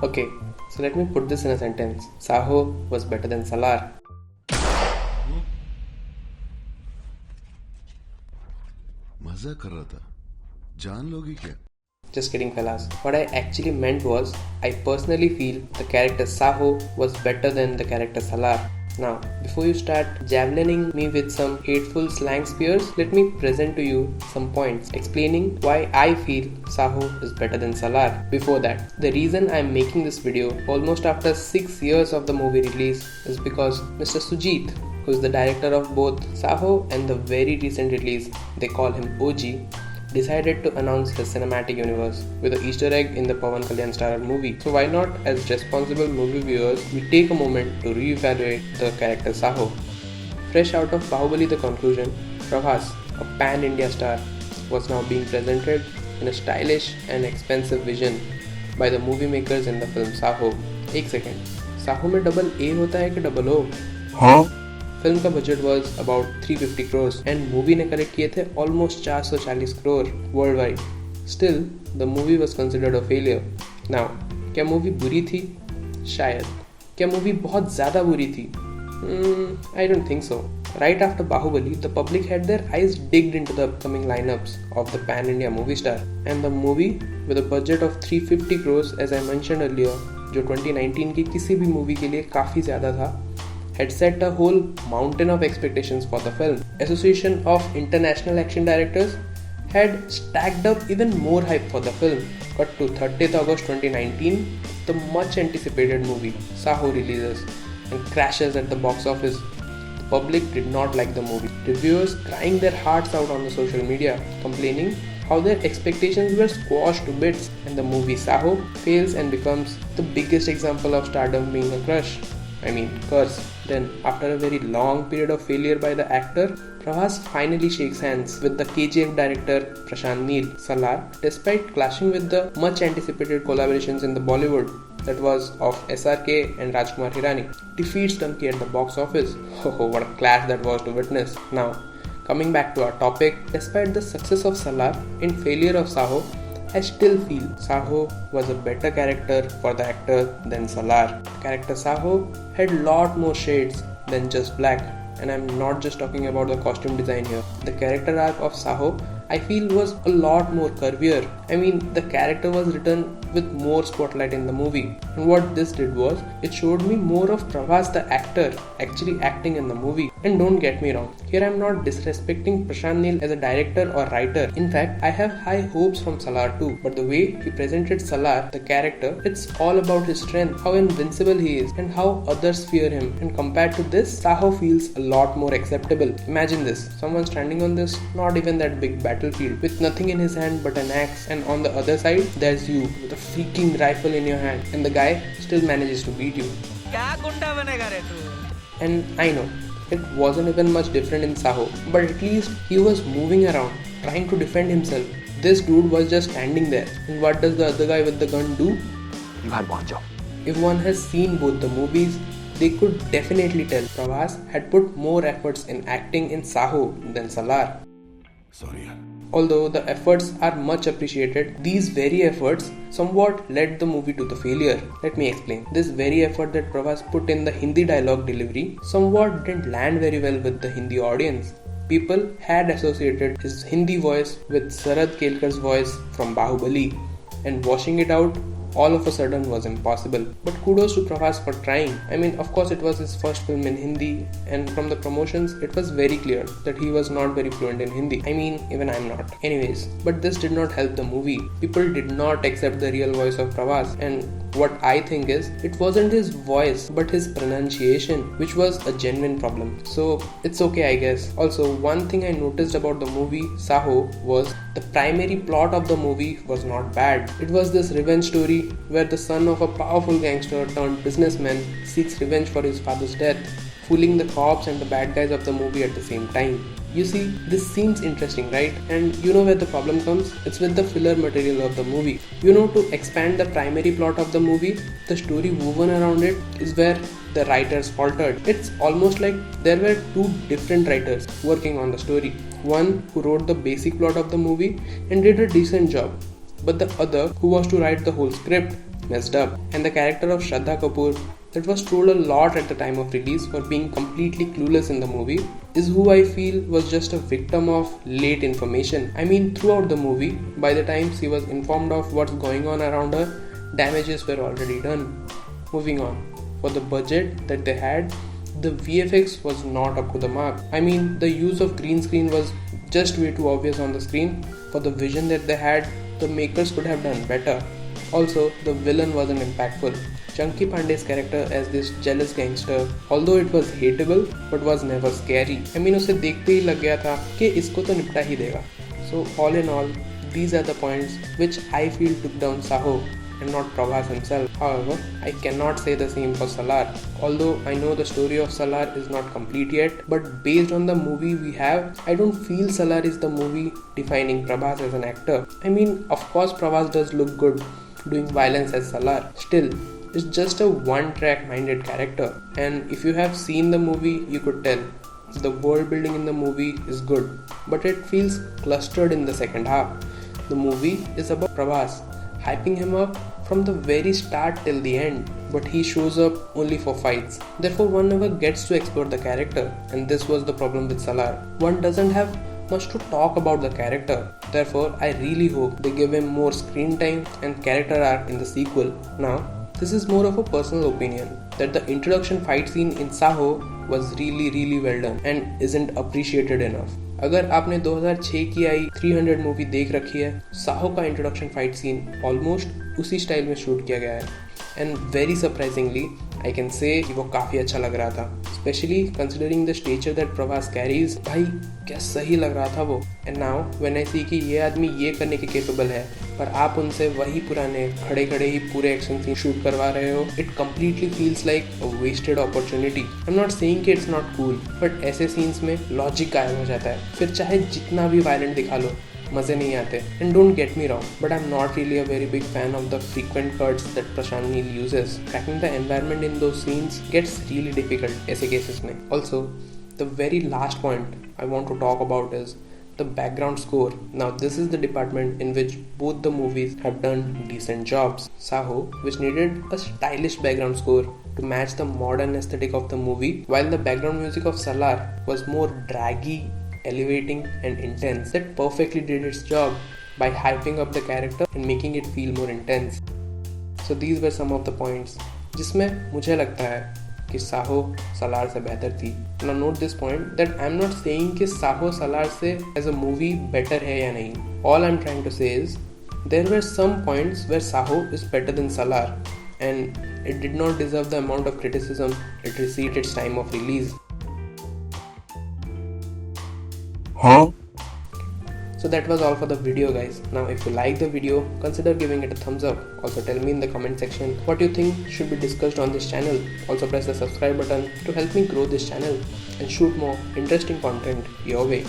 Okay, so let me put this in a sentence. SAAHO was better than SALAAR. मजा कर रहा था, जान लोगी क्या? Just kidding, fellas. What I actually meant was, I personally feel the character SAAHO was better than the character SALAAR. Now, before you start javelining me with some hateful slang spears, let me present to you some points explaining why I feel SAAHO is better than SALAAR. Before that, the reason I am making this video almost after 6 years of the movie release is because Mr. Sujit, who is the director of both SAAHO and the very recent release, they call him OG, decided to announce his cinematic universe with an Easter egg in the Pawan Kalyan starrer movie. So why not, as responsible movie viewers, we take a moment to re-evaluate the character SAAHO. Fresh out of Bahubali the conclusion, Prabhas, a pan-India star, was now being presented in a stylish and expensive vision by the movie makers in the film SAAHO. एक second, SAAHO में double A होता है कि double O? हाँ? Film का budget was about 350 crore and movie ने collect किए थे almost 440 crore world wide. Still the movie was considered a failure. Now, क्या मूवी बुरी थी? शायद. क्या मूवी बहुत ज्यादा बुरी थी? I don't think so. Right after Bahubali, the public had their eyes digged into the upcoming lineups of the pan-India movie star, and the movie with a budget of 350 crores, as I mentioned earlier, जो 2019 की किसी भी movie के लिए काफी ज्यादा था, had set a whole mountain of expectations for the film. Association of International Action Directors had stacked up even more hype for the film. Cut to 30th August 2019, the much anticipated movie SAAHO releases and crashes at the box office. The public did not like the movie. Reviewers crying their hearts out on the social media, complaining how their expectations were squashed to bits, and the movie SAAHO fails and becomes the biggest example of stardom being a curse. Then, after a very long period of failure by the actor, Prabhas finally shakes hands with the KGF director Prashant Neel. SALAAR, despite clashing with the much anticipated collaborations in the Bollywood, that was of SRK and Rajkumar Hirani, defeats Dunki at the box office. Oh, what a clash that was to witness. Now, coming back to our topic, despite the success of SALAAR and failure of SAAHO, I still feel SAAHO was a better character for the actor than SALAAR. Character SAAHO had lot more shades than just black, and I'm not just talking about the costume design here. The character arc of SAAHO, I feel, was a lot more curvier. The character was written with more spotlight in the movie, and what this did was, it showed me more of Prabhas the actor actually acting in the movie. And don't get me wrong, here I'm not disrespecting Prashant Neel as a director or writer. In fact, I have high hopes from SALAAR too, but the way he presented SALAAR, the character, it's all about his strength, how invincible he is, and how others fear him. And compared to this, SAAHO feels a lot more acceptable. Imagine this, someone standing on this not even that big battlefield with nothing in his hand but an axe, and on the other side there's you with a freaking rifle in your hand, and the guy still manages to beat you. And I know it wasn't even much different in SAAHO, but at least he was moving around trying to defend himself. This dude was just standing there, and what does the other guy with the gun do? If one has seen both the movies, they could definitely tell Prabhas had put more efforts in acting in SAAHO than SALAAR. Sorry. Although the efforts are much appreciated, these very efforts somewhat led the movie to the failure. Let me explain. This very effort that Prabhas put in the Hindi dialogue delivery somewhat didn't land very well with the Hindi audience. People had associated his Hindi voice with Sarad Kelkar's voice from Bahubali, and washing it out all of a sudden was impossible. But kudos to Prabhas for trying. Of course it was his first film in Hindi, and from the promotions it was very clear that he was not very fluent in Hindi. Even I'm not. Anyways, but this did not help the movie. People did not accept the real voice of Prabhas, and what I think is, it wasn't his voice but his pronunciation which was a genuine problem. So it's okay, I guess. Also, one thing I noticed about the movie SAAHO was the primary plot of the movie was not bad. It was this revenge story where the son of a powerful gangster turned businessman seeks revenge for his father's death, fooling the cops and the bad guys of the movie at the same time. You see, this seems interesting, right? And you know where the problem comes? It's with the filler material of the movie. To expand the primary plot of the movie, the story woven around it is where the writers faltered. It's almost like there were two different writers working on the story. One who wrote the basic plot of the movie and did a decent job, but the other who was to write the whole script messed up. And the character of Shraddha Kapoor, that was trolled a lot at the time of release for being completely clueless in the movie, is who I feel was just a victim of late information. I mean, throughout the movie, by the time she was informed of what's going on around her, damages were already done. Moving on, for the budget that they had, the VFX was not up to the mark. I mean, the use of green screen was just way too obvious on the screen. For the vision that they had, the makers could have done better. Also, the villain wasn't impactful. Chunky Pandey's character as this jealous gangster, although it was hateable, but was never scary. I mean, उसे देखते ही लग गया था कि इसको तो निपटा ही देगा. So all in all, these are the points which I feel took down SAAHO and not Prabhas himself. However, I cannot say the same for SALAAR. Although I know the story of SALAAR is not complete yet, but based on the movie we have, I don't feel SALAAR is the movie defining Prabhas as an actor. I mean, of course Prabhas does look good doing violence as SALAAR. Still, it's just a one-track minded character. And if you have seen the movie, you could tell. The world building in the movie is good, but it feels clustered in the second half. The movie is about Prabhas, hyping him up from the very start till the end, but he shows up only for fights. Therefore, one never gets to explore the character, and this was the problem with SALAAR. One doesn't have much to talk about the character. Therefore, I really hope they give him more screen time and character arc in the sequel. Now, this is more of a personal opinion that the introduction fight scene in SAAHO was really well done and isn't appreciated enough. अगर आपने 2006 की आई 300 movie देख रखी है, SAAHO का introduction fight scene almost उसी style में shoot किया गया है and very surprisingly I can say कि वो काफ़ी अच्छा लग रहा था, specially considering the stretcher that Prabhas carries. भाई क्या सही लग रहा था वो. एंड नाउ व्हेन आई सी कि ये आदमी ये करने के केपेबल है, पर आप उनसे वही पुराने खड़े खड़े ही पूरे एक्शन सीन शूट करवा रहे हो, it completely feels like a wasted opportunity. I am not saying कि इट्स नॉट कूल, बट ऐसे सीन्स में लॉजिक गायब हो जाता है. फिर चाहे जितना भी वायलेंट दिखा लो, मजे नहीं आते. And don't get me wrong, but I am not really a very big fan of the frequent cuts that Prashanth Neel uses. Tracking the environment in those scenes gets really difficult ऐसे केसेस में. Also the very last point I want to talk about is the background score. Now this is the department in which both the movies have done decent jobs. SAAHO, which needed a stylish background score to match the modern aesthetic of the movie, while the background music of SALAAR was more draggy, elevating and intense. That perfectly did its job by hyping up the character and making it feel more intense. So these were some of the points जिसमें मुझे लगता है कि SAAHO SALAAR से बेहतर थी. Now note this point that I am not saying कि SAAHO SALAAR से as a movie better है या नहीं. All I am trying to say is there were some points where SAAHO is better than SALAAR and it did not deserve the amount of criticism it received its time of release. So that was all for the video, guys. Now if you like the video, consider giving it a thumbs up. Also tell me in the comment section what you think should be discussed on this channel. Also press the subscribe button to help me grow this channel and shoot more interesting content your way.